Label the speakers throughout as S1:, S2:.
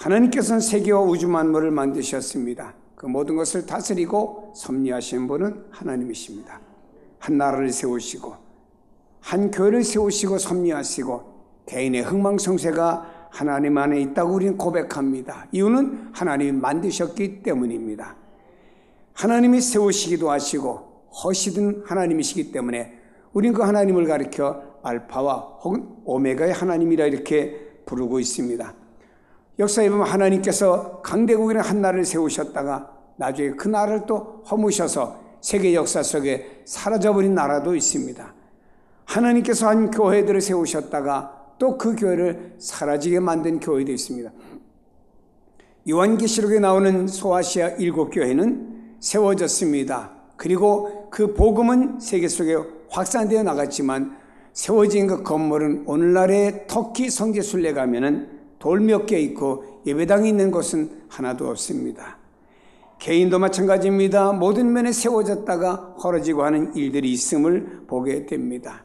S1: 하나님께서는 세계와 우주 만물을 만드셨습니다. 그 모든 것을 다스리고 섭리하시는 분은 하나님이십니다. 한 나라를 세우시고 한 교회를 세우시고 섭리하시고 개인의 흥망성쇠가 하나님 안에 있다고 우리는 고백합니다. 이유는 하나님이 만드셨기 때문입니다. 하나님이 세우시기도 하시고 허시든 하나님이시기 때문에 우리는 그 하나님을 가리켜 알파와 혹은 오메가의 하나님이라 이렇게 부르고 있습니다. 역사에 보면 하나님께서 강대국이라는 한 나라를 세우셨다가 나중에 그 나라를 또 허무셔서 세계 역사 속에 사라져버린 나라도 있습니다. 하나님께서 한 교회들을 세우셨다가 또 그 교회를 사라지게 만든 교회도 있습니다. 요한계시록에 나오는 소아시아 7교회는 세워졌습니다. 그리고 그 복음은 세계 속에 확산되어 나갔지만 세워진 그 건물은 오늘날의 터키 성지순례 가면은 돌 몇 개 있고 예배당이 있는 곳은 하나도 없습니다. 개인도 마찬가지입니다. 모든 면에 세워졌다가 헐어지고 하는 일들이 있음을 보게 됩니다.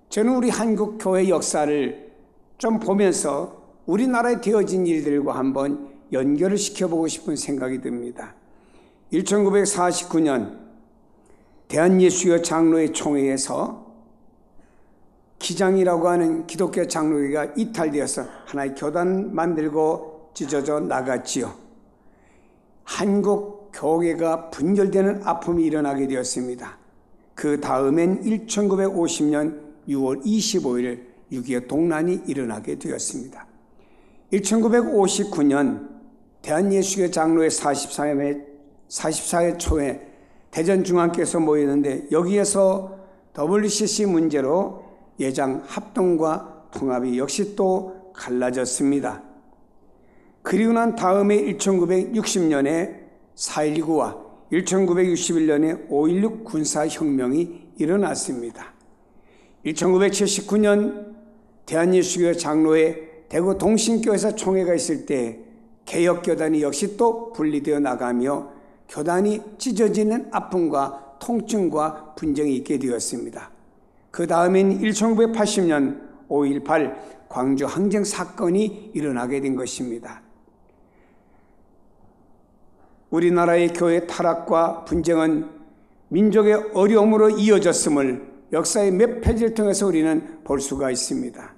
S1: 저는 우리 한국 교회 역사를 좀 보면서 우리나라에 되어진 일들과 한번 연결을 시켜보고 싶은 생각이 듭니다. 1949년 대한예수교 장로회 총회에서 기장이라고 하는 기독교 장로회가 이탈되어서 하나의 교단 만들고 찢어져 나갔지요. 한국 교회가 분열되는 아픔이 일어나게 되었습니다. 그 다음엔 1950년 6월 25일 6.25 동란이 일어나게 되었습니다. 1959년 대한예수교 장로회 44회 초에 대전중앙교에서 모였는데 여기에서 WCC 문제로 예장 합동과 통합이 역시 또 갈라졌습니다. 그리고 난 다음에 1960년에 4.19와 1961년에 5.16 군사혁명이 일어났습니다. 1979년 대한예수교 장로회 대구 동신교에서 총회가 있을 때 개혁교단이 역시 또 분리되어 나가며 교단이 찢어지는 아픔과 통증과 분쟁이 있게 되었습니다. 그 다음엔 1980년 5.18 광주 항쟁 사건이 일어나게 된 것입니다. 우리나라의 교회 타락과 분쟁은 민족의 어려움으로 이어졌음을 역사의 몇 페이지를 통해서 우리는 볼 수가 있습니다.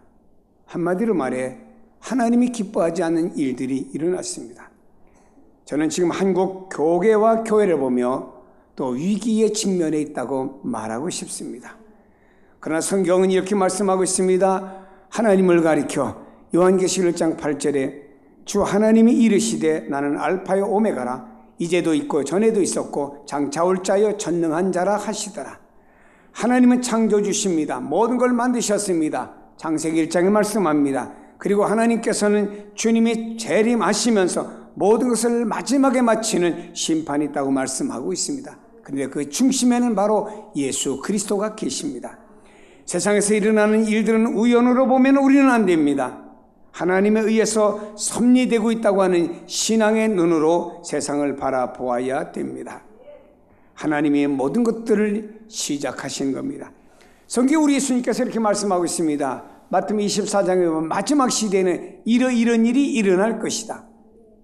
S1: 한마디로 말해 하나님이 기뻐하지 않는 일들이 일어났습니다. 저는 지금 한국 교계와 교회를 보며 또 위기의 직면에 있다고 말하고 싶습니다. 그러나 성경은 이렇게 말씀하고 있습니다. 하나님을 가리켜 요한계시록 1장 8절에 주 하나님이 이르시되 나는 알파요 오메가라 이제도 있고 전에도 있었고 장차 올 자여 전능한 자라 하시더라. 하나님은 창조주십니다. 모든 걸 만드셨습니다. 창세기 1장에 말씀합니다. 그리고 하나님께서는 주님이 재림하시면서 모든 것을 마지막에 마치는 심판이 있다고 말씀하고 있습니다. 그런데 그 중심에는 바로 예수 그리스도가 계십니다. 세상에서 일어나는 일들은 우연으로 보면 우리는 안 됩니다. 하나님에 의해서 섭리되고 있다고 하는 신앙의 눈으로 세상을 바라보아야 됩니다. 하나님이 모든 것들을 시작하신 겁니다. 성경 우리 예수님께서 이렇게 말씀하고 있습니다. 마태복음 24장에 보면 마지막 시대에는 이런 일이 일어날 것이다.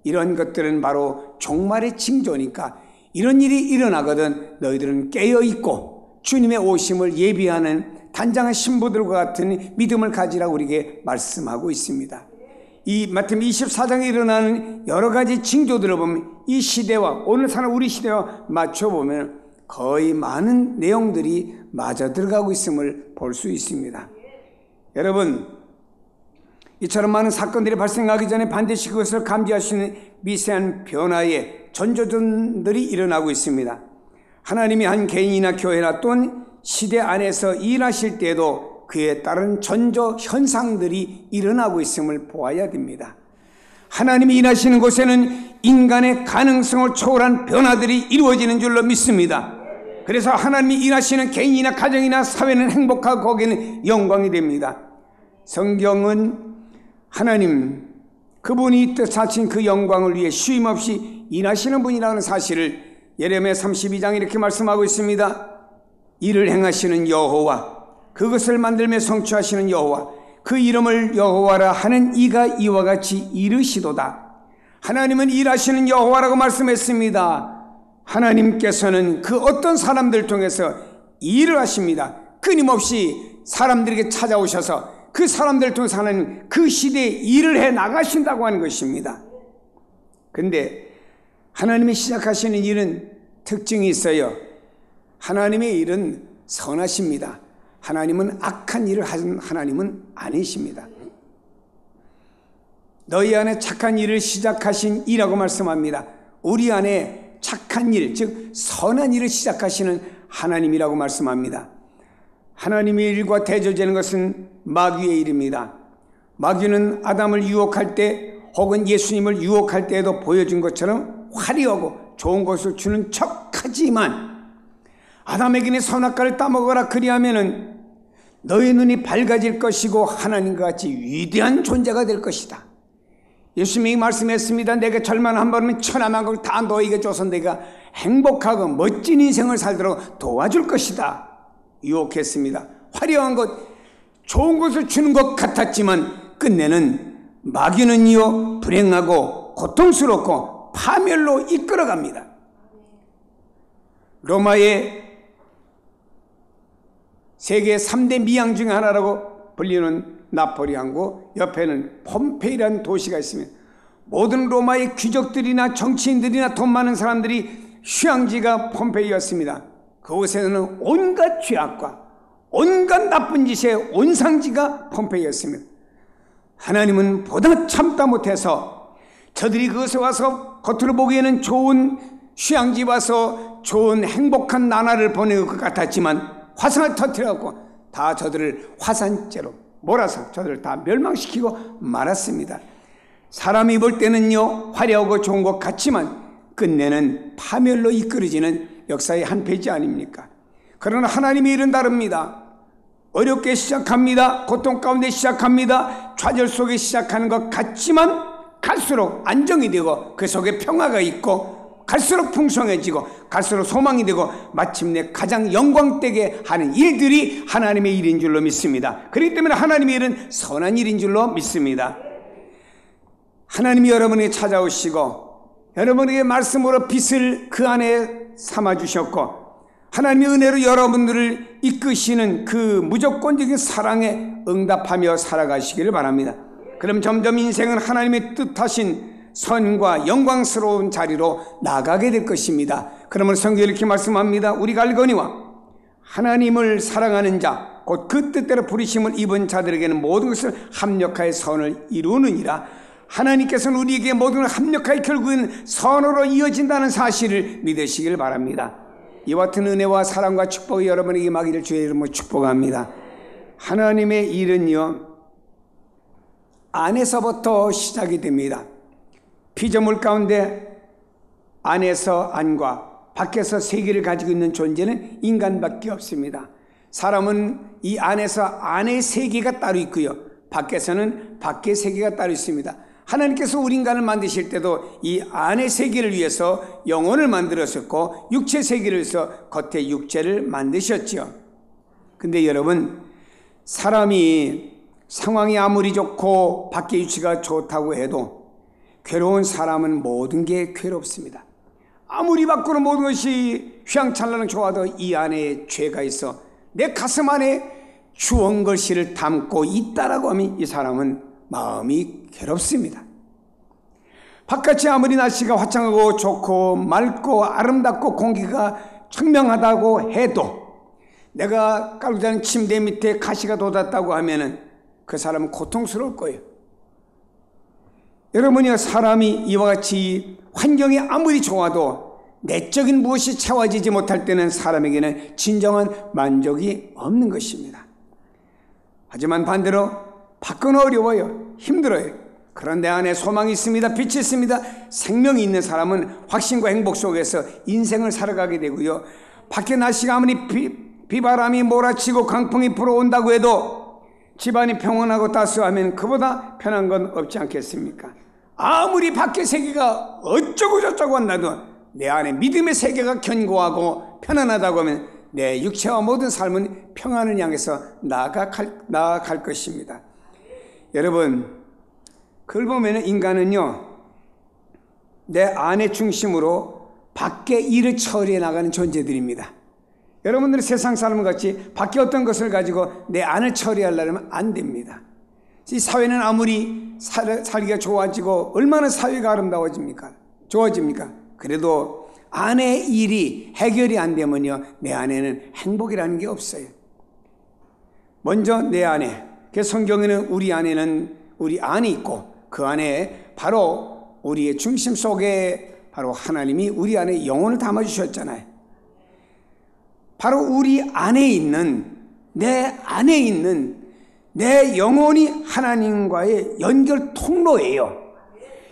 S1: 이런 것들은 바로 종말의 징조니까 이런 일이 일어나거든 너희들은 깨어있고 주님의 오심을 예비하는 단장한 신부들과 같은 믿음을 가지라고 우리에게 말씀하고 있습니다. 이 마태복음 24장에 일어나는 여러 가지 징조들을 보면 이 시대와 오늘 사는 우리 시대와 맞춰보면 거의 많은 내용들이 맞아 들어가고 있음을 볼 수 있습니다. 여러분, 이처럼 많은 사건들이 발생하기 전에 반드시 그것을 감지할 수 있는 미세한 변화의 전조전들이 일어나고 있습니다. 하나님이 한 개인이나 교회나 또는 시대 안에서 일하실 때에도 그에 따른 전조 현상들이 일어나고 있음을 보아야 됩니다. 하나님이 일하시는 곳에는 인간의 가능성을 초월한 변화들이 이루어지는 줄로 믿습니다. 그래서 하나님이 일하시는 개인이나 가정이나 사회는 행복하고 거기는 영광이 됩니다. 성경은 하나님 그분이 뜻하신 그 영광을 위해 쉼없이 일하시는 분이라는 사실을 예레미야 32장에 이렇게 말씀하고 있습니다. 일을 행하시는 여호와, 그것을 만들며 성취하시는 여호와, 그 이름을 여호와라 하는 이가 이와 같이 이르시도다. 하나님은 일하시는 여호와라고 말씀했습니다. 하나님께서는 그 어떤 사람들 통해서 일을 하십니다. 끊임없이 사람들에게 찾아오셔서 그 사람들을 통해서 하나님 그 시대에 일을 해 나가신다고 하는 것입니다. 근데 하나님이 시작하시는 일은 특징이 있어요. 하나님의 일은 선하십니다. 하나님은 악한 일을 하는 하나님은 아니십니다. 너희 안에 착한 일을 시작하신 이라고 말씀합니다. 우리 안에 착한 일, 즉 선한 일을 시작하시는 하나님이라고 말씀합니다. 하나님의 일과 대조되는 것은 마귀의 일입니다. 마귀는 아담을 유혹할 때 혹은 예수님을 유혹할 때에도 보여준 것처럼 화려하고 좋은 것을 주는 척하지만 아담에게는 선악과를 따먹어라 그리하면은 너희 눈이 밝아질 것이고 하나님과 같이 위대한 존재가 될 것이다. 예수님이 말씀했습니다. 내가 절만 한 번은 천하만국을 다 너에게 줘서 내가 행복하고 멋진 인생을 살도록 도와줄 것이다. 유혹했습니다. 화려한 것, 좋은 것을 주는 것 같았지만 끝내는 마귀는요 불행하고 고통스럽고 파멸로 이끌어갑니다. 로마의 세계 3대 미양 중에 하나라고 불리는 나폴리 항구 옆에는 폼페이라는 도시가 있습니다. 모든 로마의 귀족들이나 정치인들이나 돈 많은 사람들이 휴양지가 폼페이였습니다. 그곳에는 온갖 죄악과 온갖 나쁜 짓의 온상지가 폼페이였습니다. 하나님은 보다 참다 못해서 저들이 그것에 와서 겉으로 보기에는 좋은 휴양지 와서 좋은 행복한 나날을 보내는 것 같았지만 화산을 터뜨려갖고 다 저들을 화산재로 몰아서 저들을 다 멸망시키고 말았습니다. 사람이 볼 때는요 화려하고 좋은 것 같지만 끝내는 파멸로 이끌어지는 역사의 한 페이지 아닙니까? 그러나 하나님의 일은 다릅니다. 어렵게 시작합니다. 고통 가운데 시작합니다. 좌절 속에 시작하는 것 같지만 갈수록 안정이 되고 그 속에 평화가 있고 갈수록 풍성해지고 갈수록 소망이 되고 마침내 가장 영광되게 하는 일들이 하나님의 일인 줄로 믿습니다. 그렇기 때문에 하나님의 일은 선한 일인 줄로 믿습니다. 하나님이 여러분에게 찾아오시고 여러분에게 말씀으로 빛을 그 안에 삼아주셨고 하나님의 은혜로 여러분들을 이끄시는 그 무조건적인 사랑에 응답하며 살아가시기를 바랍니다. 그럼 점점 인생은 하나님의 뜻하신 선과 영광스러운 자리로 나가게 될 것입니다. 그러면 성경이 이렇게 말씀합니다. 우리가 알거니와 하나님을 사랑하는 자 곧 그 뜻대로 부르심을 입은 자들에게는 모든 것을 합력하여 선을 이루느니라. 하나님께서는 우리에게 모든 걸 합력하여 결국은 선으로 이어진다는 사실을 믿으시길 바랍니다. 이와 같은 은혜와 사랑과 축복이 여러분에게 임하기를 주의 이름으로 축복합니다. 하나님의 일은요 안에서부터 시작이 됩니다. 피조물 가운데 안에서 안과 밖에서 세계를 가지고 있는 존재는 인간밖에 없습니다. 사람은 이 안에서 안의 세계가 따로 있고요 밖에서는 밖의 세계가 따로 있습니다. 하나님께서 우리 인간을 만드실 때도 이 안의 세계를 위해서 영혼을 만들었었고 육체 세계를 위해서 겉의 육체를 만드셨죠. 근데 여러분 사람이 상황이 아무리 좋고 밖의 위치가 좋다고 해도 괴로운 사람은 모든 게 괴롭습니다. 아무리 밖으로 모든 것이 휘황찬란하게 좋아도 이 안에 죄가 있어 내 가슴 안에 주홍글씨를 담고 있다라고 하면 이 사람은 마음이 괴롭습니다. 바깥이 아무리 날씨가 화창하고 좋고 맑고 아름답고 공기가 청명하다고 해도 내가 깔고 자는 침대 밑에 가시가 돋았다고 하면은 그 사람은 고통스러울 거예요. 여러분이 사람이 이와 같이 환경이 아무리 좋아도 내적인 무엇이 채워지지 못할 때는 사람에게는 진정한 만족이 없는 것입니다. 하지만 반대로 밖은 어려워요. 힘들어요. 그런데 안에 소망이 있습니다. 빛이 있습니다. 생명이 있는 사람은 확신과 행복 속에서 인생을 살아가게 되고요. 밖에 날씨가 아무리 비바람이 몰아치고 강풍이 불어온다고 해도 집안이 평온하고 따스하면 그보다 편한 건 없지 않겠습니까? 아무리 밖의 세계가 어쩌고 저쩌고 한다도 내 안에 믿음의 세계가 견고하고 편안하다고 하면 내 육체와 모든 삶은 평안을 향해서 나아갈 것입니다. 여러분, 그걸 보면 인간은요, 내 안의 중심으로 밖의 일을 처리해 나가는 존재들입니다. 여러분들은 세상 사람 같이 밖에 어떤 것을 가지고 내 안을 처리하려면 안 됩니다. 이 사회는 아무리 살기가 좋아지고 얼마나 사회가 아름다워집니까? 좋아집니까? 그래도 안의 일이 해결이 안 되면요, 내 안에는 행복이라는 게 없어요. 먼저 내 안에, 그 성경에는 우리 안이 있고 그 안에 바로 우리의 중심 속에 바로 하나님이 우리 안에 영혼을 담아주셨잖아요. 바로 우리 안에 있는, 내 안에 있는 내 영혼이 하나님과의 연결 통로예요.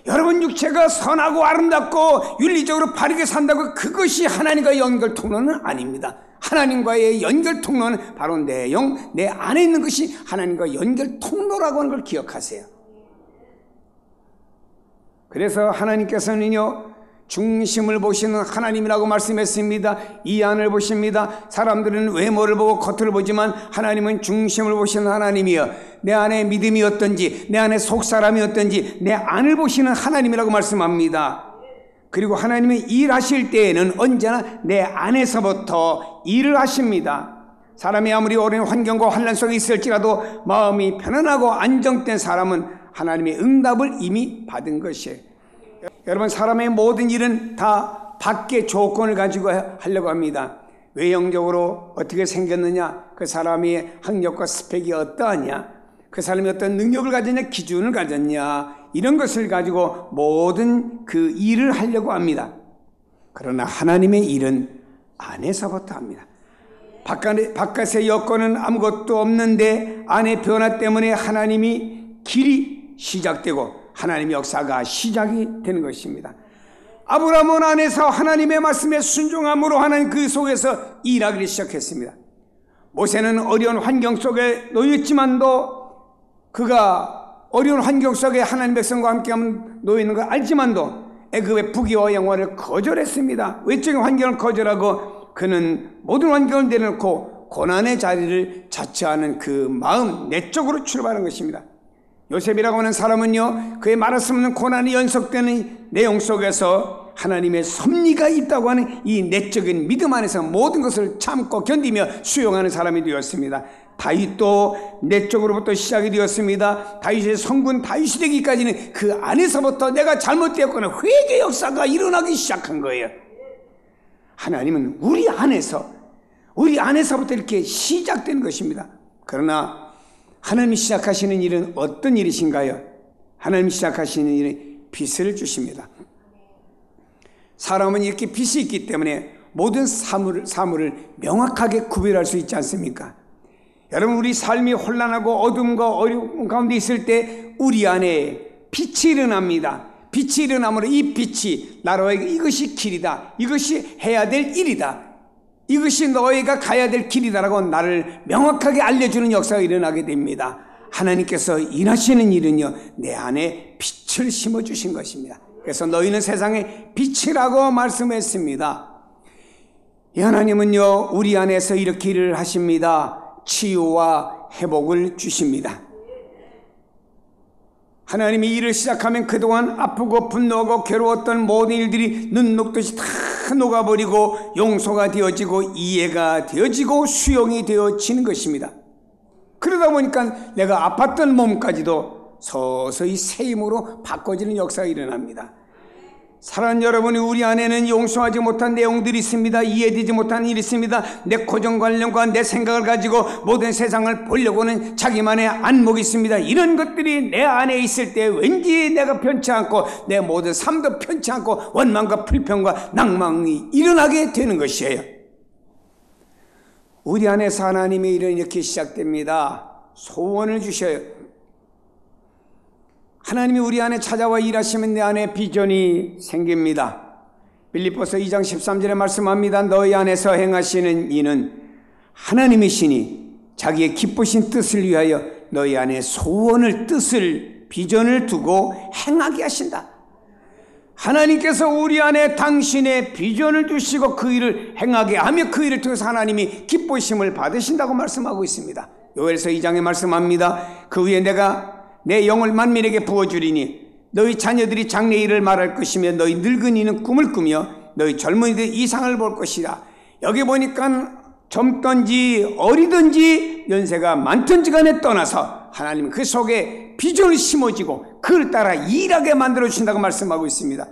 S1: 여러분 육체가 선하고 아름답고 윤리적으로 바르게 산다고 그것이 하나님과의 연결 통로는 아닙니다. 하나님과의 연결 통로는 바로 내 영, 내 안에 있는 것이 하나님과 연결 통로라고 하는 걸 기억하세요. 그래서 하나님께서는요, 중심을 보시는 하나님이라고 말씀했습니다. 이 안을 보십니다. 사람들은 외모를 보고 겉을 보지만 하나님은 중심을 보시는 하나님이여, 내 안에 믿음이 어떤지, 내 안에 속사람이 어떤지 내 안을 보시는 하나님이라고 말씀합니다. 그리고 하나님이 일하실 때에는 언제나 내 안에서부터 일을 하십니다. 사람이 아무리 어려운 환경과 환난 속에 있을지라도 마음이 편안하고 안정된 사람은 하나님의 응답을 이미 받은 것이에요. 여러분, 사람의 모든 일은 다 밖의 조건을 가지고 하려고 합니다. 외형적으로 어떻게 생겼느냐, 그 사람의 학력과 스펙이 어떠하냐, 그 사람이 어떤 능력을 가졌냐, 기준을 가졌냐, 이런 것을 가지고 모든 그 일을 하려고 합니다. 그러나 하나님의 일은 안에서부터 합니다. 바깥의 여건은 아무것도 없는데 안의 변화 때문에 하나님이 길이 시작되고 하나님의 역사가 시작이 되는 것입니다. 아브라함은 안에서 하나님의 말씀에 순종함으로 하나님 그 속에서 일하기를 시작했습니다. 모세는 어려운 환경 속에 놓였지만도 그가 어려운 환경 속에 하나님 백성과 함께 놓여 있는 걸 알지만도 애굽의 부귀와 영화를 거절했습니다. 외적인 환경을 거절하고 그는 모든 환경을 내려놓고 고난의 자리를 자처하는 그 마음, 내적으로 출발한 것입니다. 요셉이라고 하는 사람은요, 그의 말할 수 없는 고난이 연속되는 내용 속에서 하나님의 섭리가 있다고 하는 이 내적인 믿음 안에서 모든 것을 참고 견디며 수용하는 사람이 되었습니다. 다윗도 내적으로부터 시작이 되었습니다. 다윗의 성군 다윗이 되기까지는 그 안에서부터 내가 잘못되었거나 회개 역사가 일어나기 시작한 거예요. 하나님은 우리 안에서부터 이렇게 시작된 것입니다. 그러나 하나님이 시작하시는 일은 어떤 일이신가요? 하나님이 시작하시는 일은 빛을 주십니다. 사람은 이렇게 빛이 있기 때문에 모든 사물을 명확하게 구별할 수 있지 않습니까? 여러분, 우리 삶이 혼란하고 어둠과 어려움 가운데 있을 때 우리 안에 빛이 일어납니다. 빛이 일어나므로 이 빛이 나로에게 이것이 길이다, 이것이 해야 될 일이다, 이것이 너희가 가야 될 길이다라고 나를 명확하게 알려주는 역사가 일어나게 됩니다. 하나님께서 일하시는 일은요, 내 안에 빛을 심어주신 것입니다. 그래서 너희는 세상의 빛이라고 말씀했습니다. 이 하나님은요, 우리 안에서 이렇게 일을 하십니다. 치유와 회복을 주십니다. 하나님이 일을 시작하면 그동안 아프고 분노하고 괴로웠던 모든 일들이 눈 녹듯이 다 녹아버리고 용서가 되어지고 이해가 되어지고 수용이 되어지는 것입니다. 그러다 보니까 내가 아팠던 몸까지도 서서히 새 힘으로 바꿔지는 역사가 일어납니다. 사랑하는 여러분이, 우리 안에는 용서하지 못한 내용들이 있습니다. 이해되지 못한 일이 있습니다. 내 고정관념과 내 생각을 가지고 모든 세상을 보려고는 자기만의 안목이 있습니다. 이런 것들이 내 안에 있을 때 왠지 내가 편치 않고 내 모든 삶도 편치 않고 원망과 불평과 낭망이 일어나게 되는 것이에요. 우리 안에서 하나님의 일은 이렇게 시작됩니다. 소원을 주셔요. 하나님이 우리 안에 찾아와 일하시면 내 안에 비전이 생깁니다. 빌립보서 2장 13절에 말씀합니다. 너희 안에서 행하시는 이는 하나님이시니 자기의 기쁘신 뜻을 위하여 너희 안에 소원을, 뜻을, 비전을 두고 행하게 하신다. 하나님께서 우리 안에 당신의 비전을 주시고 그 일을 행하게 하며 그 일을 통해서 하나님이 기쁘심을 받으신다고 말씀하고 있습니다. 요엘서 2장에 말씀합니다. 그 위에 내가 내 영을 만민에게 부어주리니 너희 자녀들이 장래 일을 말할 것이며 너희 늙은이는 꿈을 꾸며 너희 젊은이들 이상을 볼 것이라. 여기 보니까 젊든지 어리든지 연세가 많든지 간에 떠나서 하나님은 그 속에 비전을 심어지고 그를 따라 일하게 만들어 주신다고 말씀하고 있습니다.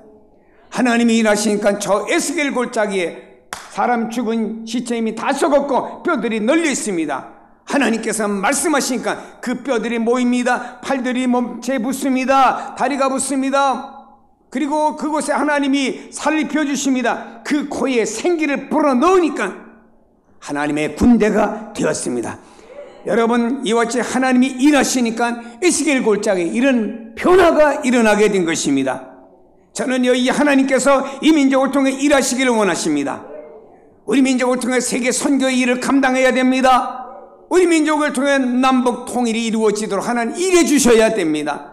S1: 하나님이 일하시니까 저 에스겔 골짜기에 사람 죽은 시체 이미 다 썩었고 뼈들이 널려 있습니다. 하나님께서 말씀하시니까 그 뼈들이 모입니다. 팔들이 몸체에 붙습니다. 다리가 붙습니다. 그리고 그곳에 하나님이 살을 펴주십니다. 그 코에 생기를 불어넣으니까 하나님의 군대가 되었습니다. 여러분, 이와 같이 하나님이 일하시니까 에스겔 골짜기에 이런 변화가 일어나게 된 것입니다. 저는요, 이 하나님께서 이 민족을 통해 일하시기를 원하십니다. 우리 민족을 통해 세계 선교의 일을 감당해야 됩니다. 우리 민족을 통해 남북 통일이 이루어지도록 하나님 일해 주셔야 됩니다.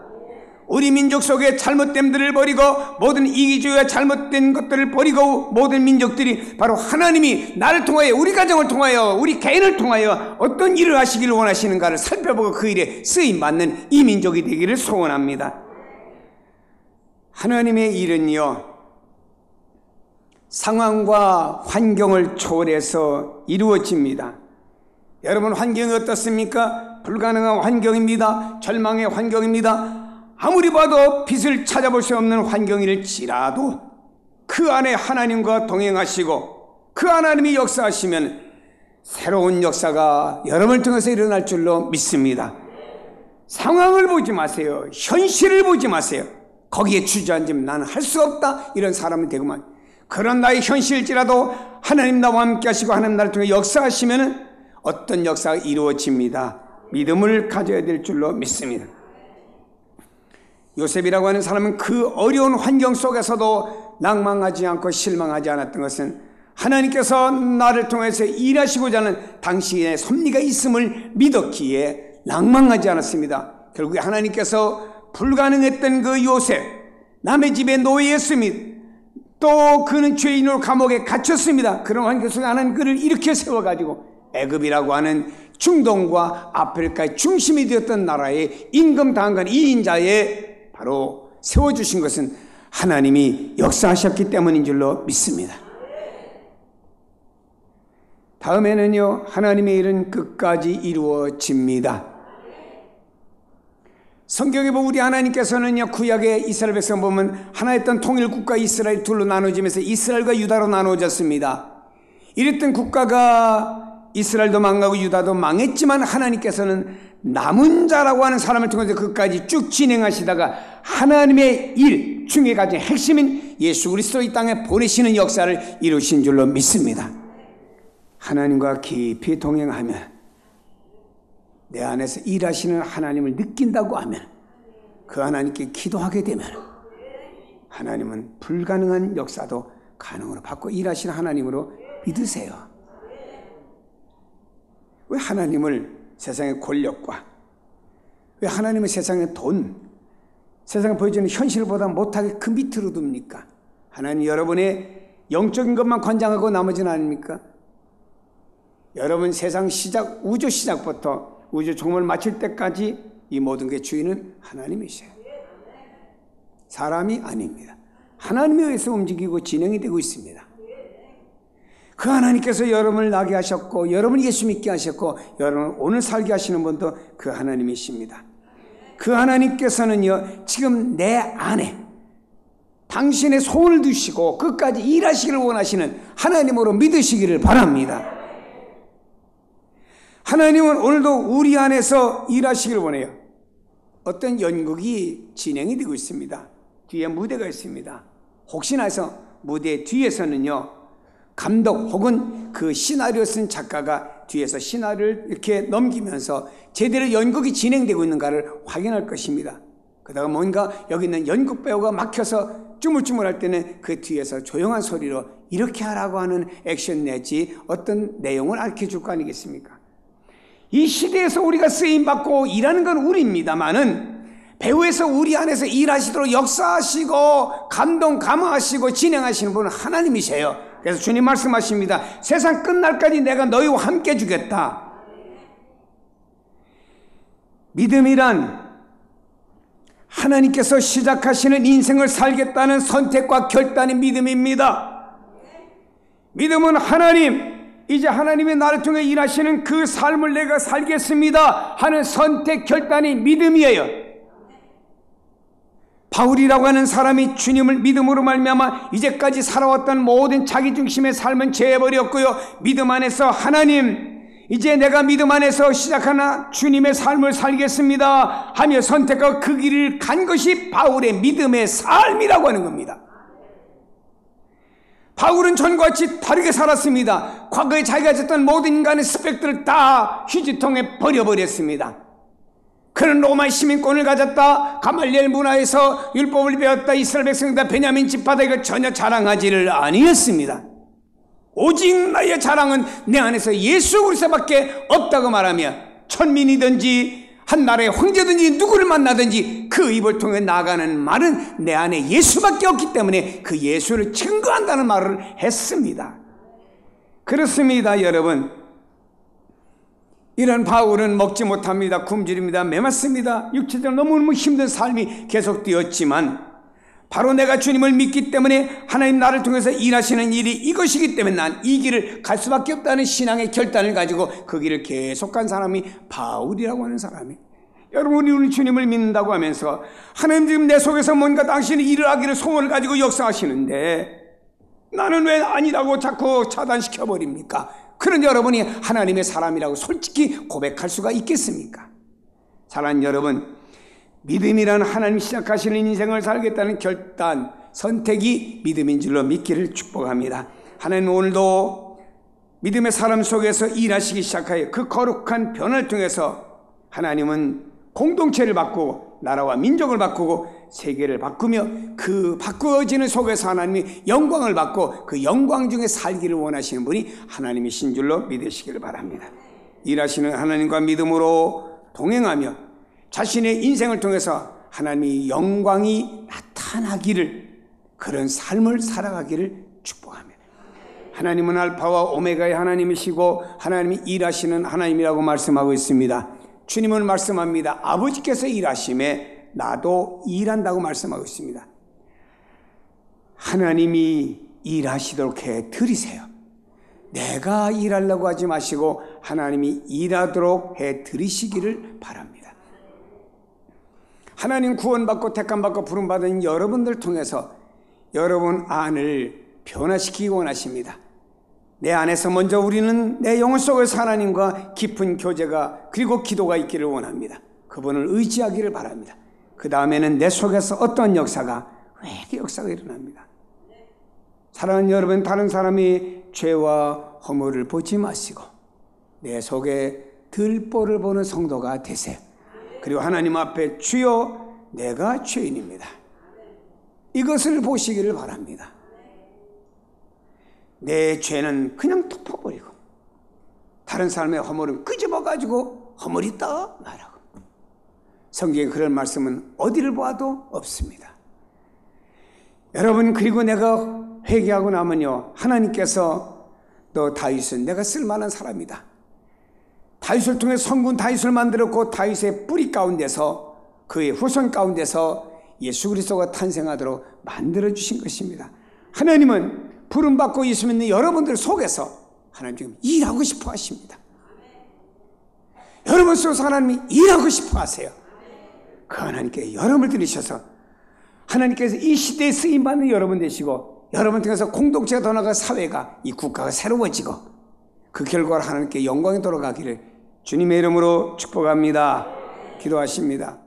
S1: 우리 민족 속에 잘못됨들을 버리고 모든 이기주의와 잘못된 것들을 버리고 모든 민족들이 바로 하나님이 나를 통하여 우리 가정을 통하여 우리 개인을 통하여 어떤 일을 하시기를 원하시는가를 살펴보고 그 일에 쓰임받는 이 민족이 되기를 소원합니다. 하나님의 일은요, 상황과 환경을 초월해서 이루어집니다. 여러분, 환경이 어떻습니까? 불가능한 환경입니다. 절망의 환경입니다. 아무리 봐도 빛을 찾아볼 수 없는 환경일지라도 그 안에 하나님과 동행하시고 그 하나님이 역사하시면 새로운 역사가 여러분을 통해서 일어날 줄로 믿습니다. 상황을 보지 마세요. 현실을 보지 마세요. 거기에 주저앉으면 나는 할 수 없다, 이런 사람이 되고만, 그런 나의 현실일지라도 하나님 나와 함께 하시고 하나님 나를 통해 역사하시면 어떤 역사가 이루어집니다. 믿음을 가져야 될 줄로 믿습니다. 요셉이라고 하는 사람은 그 어려운 환경 속에서도 낭망하지 않고 실망하지 않았던 것은 하나님께서 나를 통해서 일하시고자 하는 당신의 섭리가 있음을 믿었기에 낭망하지 않았습니다. 결국에 하나님께서 불가능했던 그 요셉, 남의 집에 노예였습니다. 또 그는 죄인으로 감옥에 갇혔습니다. 그런 환경 속에 하나님 그를 이렇게 세워가지고 애굽이라고 하는 중동과 아프리카의 중심이 되었던 나라의 임금 당한 2인자에 바로 세워주신 것은 하나님이 역사하셨기 때문인 줄로 믿습니다. 다음에는요, 하나님의 일은 끝까지 이루어집니다. 성경에 보면 우리 하나님께서는요, 구약의 이스라엘 백성 보면 하나였던 통일국가 이스라엘 둘로 나눠지면서 이스라엘과 유다로 나눠졌습니다. 이랬던 국가가 이스라엘도 망하고 유다도 망했지만 하나님께서는 남은 자라고 하는 사람을 통해서 끝까지 쭉 진행하시다가 하나님의 일 중에 가진 핵심인 예수 그리스도 이 땅에 보내시는 역사를 이루신 줄로 믿습니다. 하나님과 깊이 동행하면, 내 안에서 일하시는 하나님을 느낀다고 하면, 그 하나님께 기도하게 되면 하나님은 불가능한 역사도 가능으로 받고 일하시는 하나님으로 믿으세요. 왜 하나님을 세상의 권력과, 왜 하나님을 세상의 돈, 세상에 보여주는 현실보다 못하게 그 밑으로 둡니까? 하나님 여러분의 영적인 것만 관장하고 나머지는 아닙니까? 여러분 세상 시작, 우주 시작부터 우주 종말 마칠 때까지 이 모든 게 주인은 하나님이세요. 사람이 아닙니다. 하나님에 의해서 움직이고 진행이 되고 있습니다. 그 하나님께서 여러분을 나게 하셨고 여러분을 예수 믿게 하셨고 여러분을 오늘 살게 하시는 분도 그 하나님이십니다. 그 하나님께서는요, 지금 내 안에 당신의 손을 두시고 끝까지 일하시기를 원하시는 하나님으로 믿으시기를 바랍니다. 하나님은 오늘도 우리 안에서 일하시기를 원해요. 어떤 연극이 진행이 되고 있습니다. 뒤에 무대가 있습니다. 혹시나 해서 무대 뒤에서는요, 감독 혹은 그 시나리오 쓴 작가가 뒤에서 시나리오를 이렇게 넘기면서 제대로 연극이 진행되고 있는가를 확인할 것입니다. 그러다가 뭔가 여기 있는 연극 배우가 막혀서 쭈물쭈물할 때는 그 뒤에서 조용한 소리로 이렇게 하라고 하는 액션 내지 어떤 내용을 알려줄 거 아니겠습니까? 이 시대에서 우리가 쓰임받고 일하는 건 우리입니다만은 배후에서 우리 안에서 일하시도록 역사하시고 감동 감화하시고 진행하시는 분은 하나님이세요. 그래서 주님 말씀하십니다. 세상 끝날까지 내가 너희와 함께 주겠다. 믿음이란 하나님께서 시작하시는 인생을 살겠다는 선택과 결단의 믿음입니다. 믿음은 이제 하나님이 나를 통해 일하시는 그 삶을 내가 살겠습니다 하는 선택 결단이 믿음이에요. 바울이라고 하는 사람이 주님을 믿음으로 말미암아 이제까지 살아왔던 모든 자기중심의 삶은 제해버렸고요, 믿음 안에서 하나님, 이제 내가 믿음 안에서 시작하나 주님의 삶을 살겠습니다 하며 선택하고 그 길을 간 것이 바울의 믿음의 삶이라고 하는 겁니다. 바울은 전과 같이 다르게 살았습니다. 과거에 자기가 졌던 모든 인간의 스펙들을 다 휴지통에 버려버렸습니다. 그는 로마 시민권을 가졌다, 가말리엘 문화에서 율법을 배웠다, 이스라엘 백성이다, 베냐민 지파다, 이걸 전혀 자랑하지를 아니했습니다. 오직 나의 자랑은 내 안에서 예수 그리스도밖에 없다고 말하며 천민이든지 한 나라의 황제든지 누구를 만나든지 그 입을 통해 나가는 말은 내 안에 예수밖에 없기 때문에 그 예수를 증거한다는 말을 했습니다. 그렇습니다, 여러분. 이런 바울은 먹지 못합니다. 굶주립니다. 메맞습니다. 육체적으로 너무너무 힘든 삶이 계속되었지만 바로 내가 주님을 믿기 때문에 하나님 나를 통해서 일하시는 일이 이것이기 때문에 난 이 길을 갈 수밖에 없다는 신앙의 결단을 가지고 그 길을 계속 간 사람이 바울이라고 하는 사람이. 여러분이 우리 주님을 믿는다고 하면서 하나님 지금 내 속에서 뭔가 당신이 일을 하기를 소원을 가지고 역사하시는데 나는 왜 아니라고 자꾸 차단시켜버립니까? 그런 여러분이 하나님의 사람이라고 솔직히 고백할 수가 있겠습니까? 사랑하는 여러분, 믿음이란 하나님 시작하시는 인생을 살겠다는 결단, 선택이 믿음인 줄로 믿기를 축복합니다. 하나님 오늘도 믿음의 사람 속에서 일하시기 시작하여 그 거룩한 변화를 통해서 하나님은 공동체를 바꾸고 나라와 민족을 바꾸고 세계를 바꾸며 그 바꾸어지는 속에서 하나님이 영광을 받고 그 영광 중에 살기를 원하시는 분이 하나님이신 줄로 믿으시기를 바랍니다. 일하시는 하나님과 믿음으로 동행하며 자신의 인생을 통해서 하나님의 영광이 나타나기를, 그런 삶을 살아가기를 축복합니다. 하나님은 알파와 오메가의 하나님이시고 하나님이 일하시는 하나님이라고 말씀하고 있습니다. 주님은 말씀합니다. 아버지께서 일하심에 나도 일한다고 말씀하고 있습니다. 하나님이 일하시도록 해 드리세요. 내가 일하려고 하지 마시고 하나님이 일하도록 해 드리시기를 바랍니다. 하나님 구원받고 택함받고 부름받은 여러분들 통해서 여러분 안을 변화시키기 원하십니다. 내 안에서 먼저 우리는 내 영혼 속에서 하나님과 깊은 교제가 그리고 기도가 있기를 원합니다. 그분을 의지하기를 바랍니다. 그 다음에는 내 속에서 어떤 역사가, 회개 역사가 일어납니다. 사랑하는 여러분, 다른 사람이 죄와 허물을 보지 마시고 내 속에 들보를 보는 성도가 되세요. 그리고 하나님 앞에 주여 내가 죄인입니다, 이것을 보시기를 바랍니다. 내 죄는 그냥 덮어버리고 다른 사람의 허물은 끄집어가지고 허물 있다 말하고. 성경에 그런 말씀은 어디를 봐도 없습니다. 여러분, 그리고 내가 회개하고 나면요, 하나님께서 너 다윗은 내가 쓸만한 사람이다, 다윗을 통해 성군 다윗을 만들었고 다윗의 뿌리 가운데서 그의 후손 가운데서 예수 그리스도가 탄생하도록 만들어주신 것입니다. 하나님은 부름받고 예수 믿는 여러분들 속에서 하나님 지금 일하고 싶어 하십니다. 여러분 속에서 하나님이 일하고 싶어 하세요. 그 하나님께 여러분을 들이셔서 하나님께서 이 시대에 쓰임받는 여러분 되시고 여러분 통해서 공동체가 더 나아가 사회가, 이 국가가 새로워지고 그 결과로 하나님께 영광이 돌아가기를 주님의 이름으로 축복합니다. 기도하십니다.